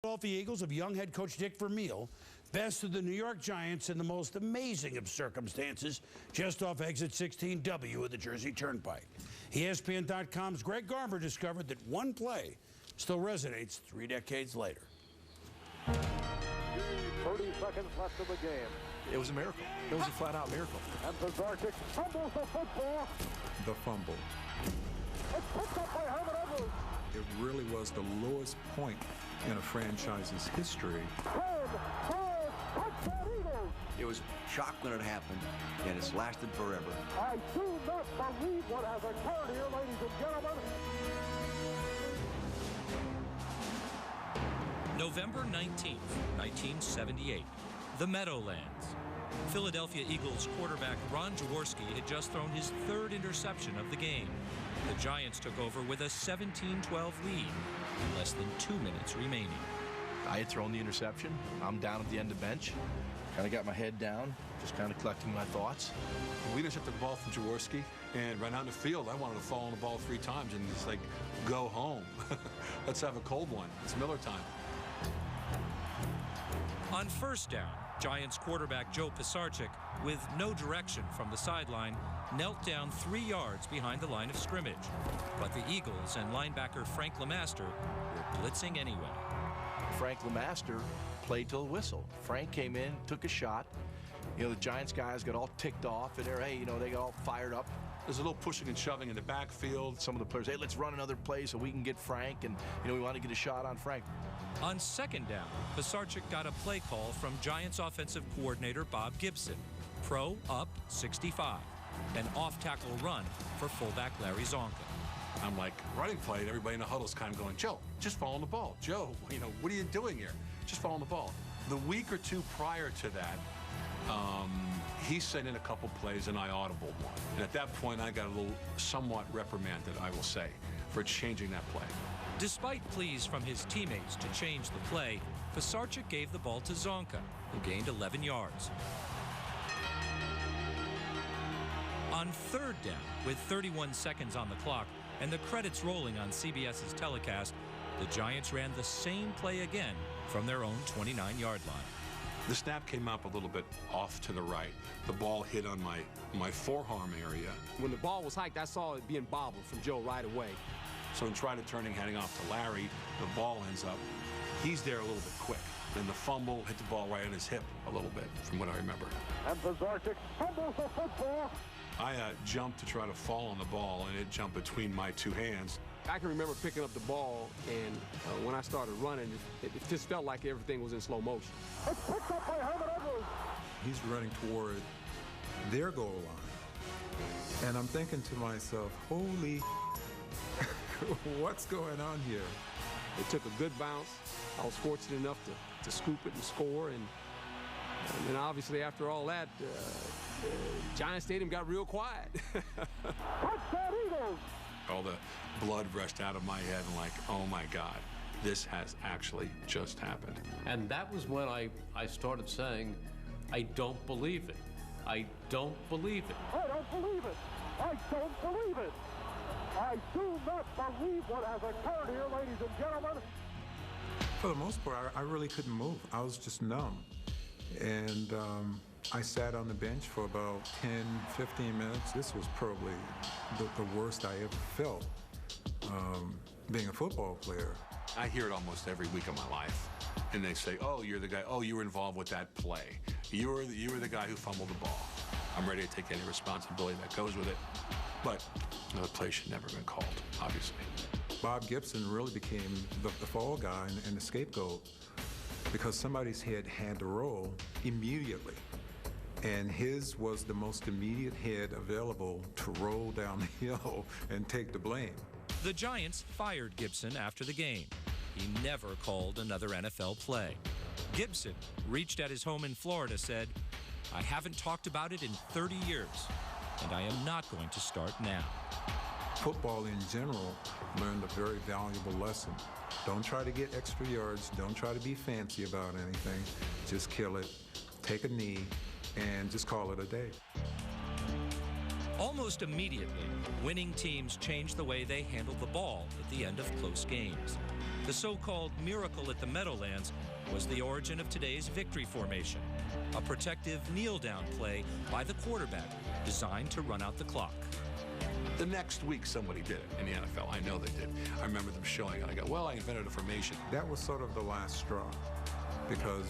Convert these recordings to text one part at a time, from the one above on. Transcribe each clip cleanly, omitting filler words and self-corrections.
Philadelphia Eagles of young head coach Dick Vermeil bested the New York Giants in the most amazing of circumstances just off exit 16W of the Jersey Turnpike. ESPN.com's Greg Garber discovered that one play still resonates 3 decades later. 30 seconds left of the game. It was a miracle. It was a flat-out miracle. And Pizarnik fumbles the football. The fumble. It's picked up by Herman Edwards. It really was the lowest point in a franchise's history. It was shock when it happened, and it's lasted forever. I do not believe what has occurred here, ladies and gentlemen. November 19th, 1978, the Meadowlands. Philadelphia Eagles quarterback Ron Jaworski had just thrown his 3rd interception of the game. The Giants took over with a 17-12 lead, less than 2 minutes remaining. I had thrown the interception. I'm down at the end of the bench. Kind of got my head down, just kind of collecting my thoughts. We intercepted the ball from Jaworski and ran out in the field. I wanted to fall on the ball 3 times and it's like, go home. Let's have a cold one. It's Miller time. On first down, Giants quarterback Joe Pisarcik, with no direction from the sideline, knelt down 3 yards behind the line of scrimmage. But the Eagles and linebacker Frank LeMaster were blitzing anyway. Frank LeMaster played till the whistle. Frank came in, took a shot. You know, the Giants guys got all ticked off in there. Hey, you know, they got all fired up. There's a little pushing and shoving in the backfield. Some of the players, hey, let's run another play so we can get Frank. And, you know, we want to get a shot on Frank. On second down, Pisarcik got a play call from Giants offensive coordinator Bob Gibson. Pro up 65. An off-tackle run for fullback Larry Zonka. I'm like, running play, and everybody in the huddle's kind of going, Joe, just fall on the ball. Joe, you know, what are you doing here? Just fall on the ball. The week or 2 prior to that, he sent in a couple plays and I audibled one. And at that point, I got a little somewhat reprimanded, I will say, for changing that play. Despite pleas from his teammates to change the play, Pisarcik gave the ball to Zonka, who gained 11 yards. On third down, with 31 seconds on the clock and the credits rolling on CBS's telecast, the Giants ran the same play again from their own 29-yard line. The snap came up a little bit off to the right. The ball hit on my forearm area. When the ball was hiked, I saw it being bobbled from Joe right away. So in trying to turning, heading off to Larry, the ball ends up, he's there a little bit quick. Then the fumble hit the ball right on his hip a little bit, from what I remember. And Pizarnik fumbles the football. I jumped to try to fall on the ball, and it jumped between my 2 hands. I can remember picking up the ball, and when I started running, it just felt like everything was in slow motion. It's picked up by Herman Edwards. He's running toward their goal line. And I'm thinking to myself, holy what's going on here? It took a good bounce. I was fortunate enough to scoop it and score. And then obviously after all that, Giant Stadium got real quiet. Touchdown Eagles! All the blood rushed out of my head and like, oh my God, this has actually just happened. And that was when I started saying, I don't believe it. I don't believe it. I don't believe it. I don't believe it. I do not believe what has occurred here, ladies and gentlemen. For the most part, I really couldn't move. I was just numb. And I sat on the bench for about 10, 15 minutes. This was probably the worst I ever felt being a football player. I hear it almost every week of my life. And they say, oh, you're the guy, oh, you were involved with that play. You were the guy who fumbled the ball. I'm ready to take any responsibility that goes with it. But the play should never have been called, obviously. Bob Gibson really became the fall guy and the scapegoat because somebody's head had to roll immediately. And his was the most immediate head available to roll down the hill and take the blame. The Giants fired Gibson after the game. He never called another NFL play. Gibson, reached at his home in Florida, said, I haven't talked about it in 30 years, and I am not going to start now. Football in general learned a very valuable lesson. Don't try to get extra yards. Don't try to be fancy about anything. Just kill it, take a knee, and just call it a day. Almost immediately, winning teams changed the way they handled the ball at the end of close games. The so-called miracle at the Meadowlands was the origin of today's victory formation, a protective kneel-down play by the quarterback designed to run out the clock. The next week, somebody did it in the NFL. I know they did. I remember them showing it. I go, well, I invented a formation. That was sort of the last straw, because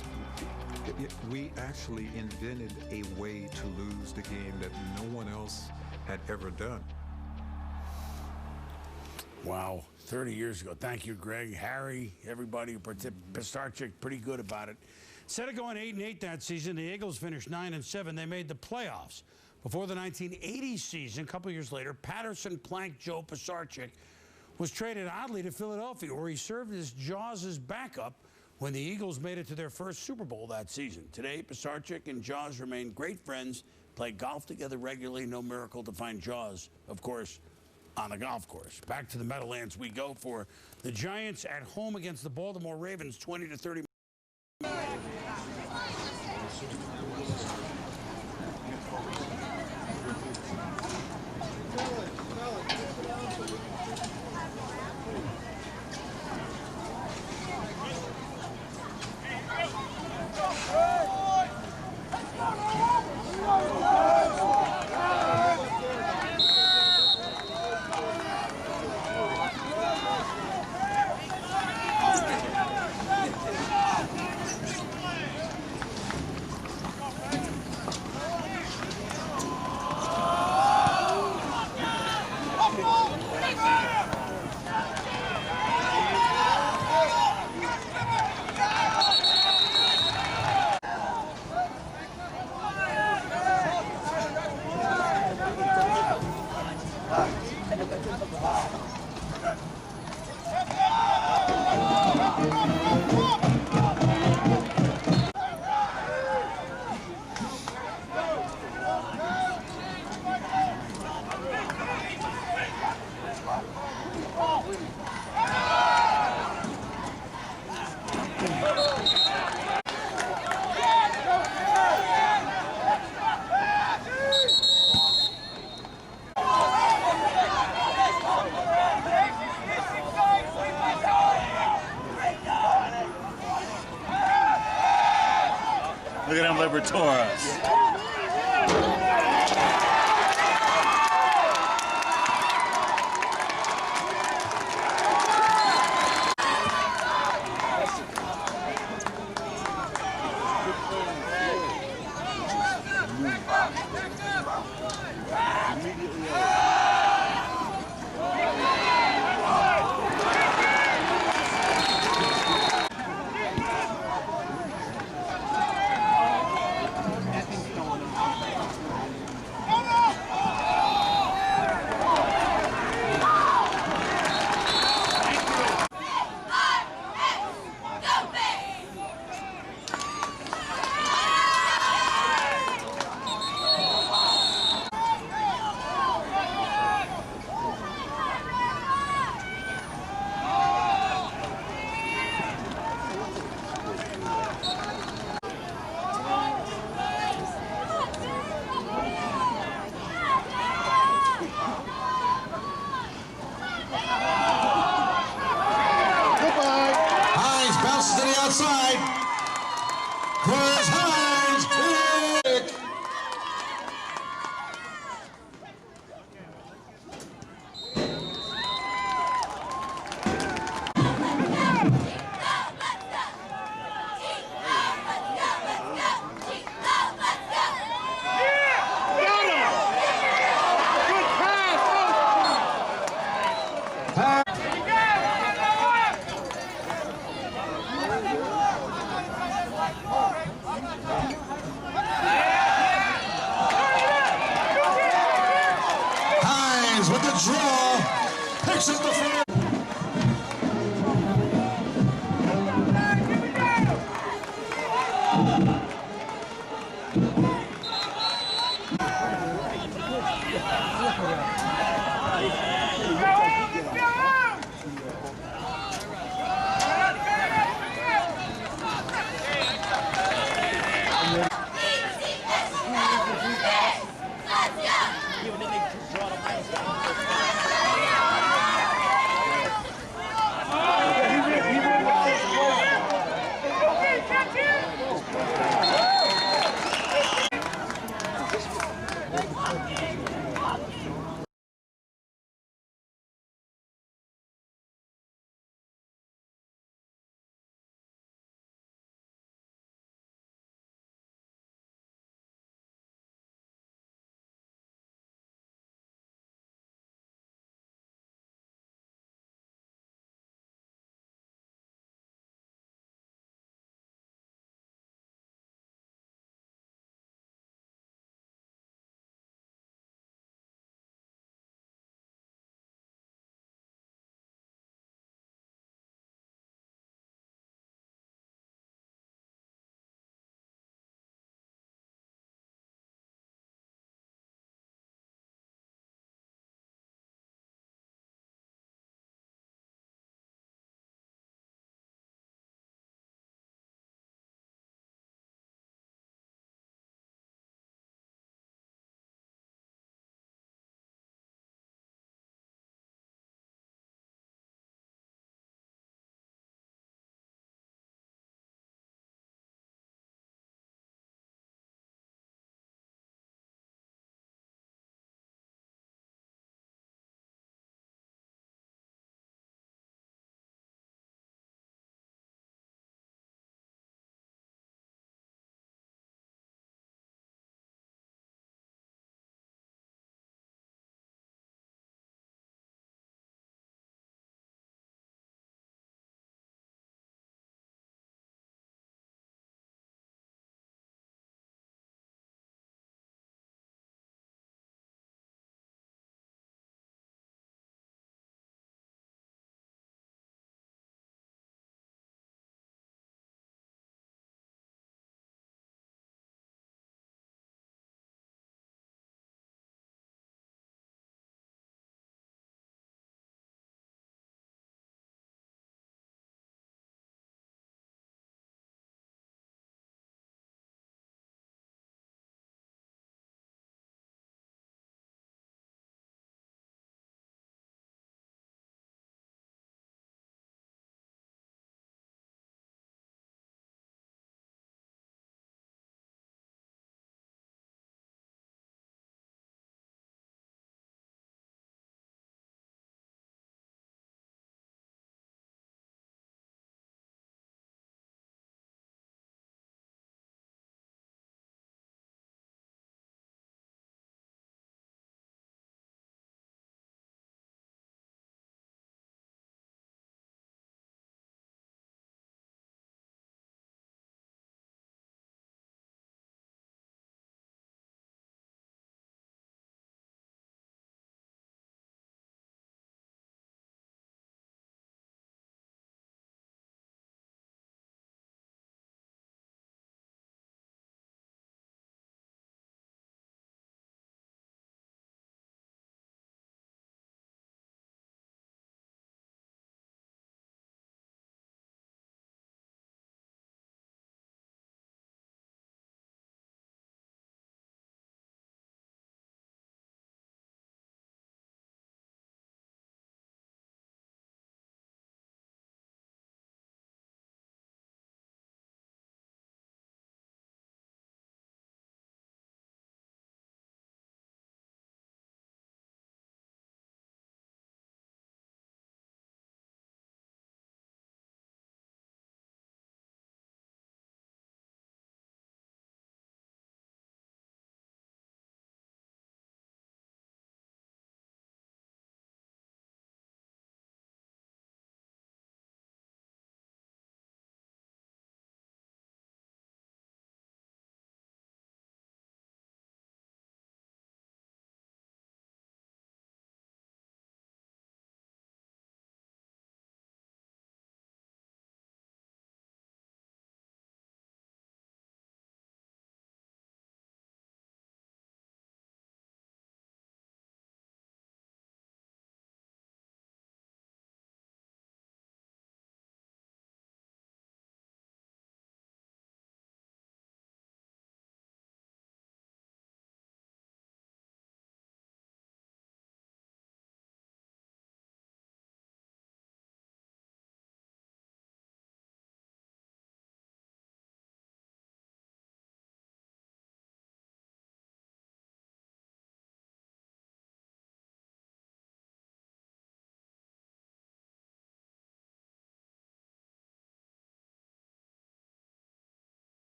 we actually invented a way to lose the game that no one else had ever done. Wow, 30 years ago. Thank you, Greg, Harry, everybody who participated. Pistarchik, pretty good about it. Instead of going 8-8 that season, the Eagles finished 9-7. They made the playoffs. Before the 1980 season, a couple years later, Patterson Plank Joe Pisarcik was traded oddly to Philadelphia, where he served as Jaws' backup when the Eagles made it to their first Super Bowl that season. Today, Pisarcik and Jaws remain great friends, play golf together regularly. No miracle to find Jaws, of course, on the golf course. Back to the Meadowlands we go for the Giants at home against the Baltimore Ravens, 20-30. Look at them Libertoras. To the outside. Chris Hines, kick. With the draw, picks up the front.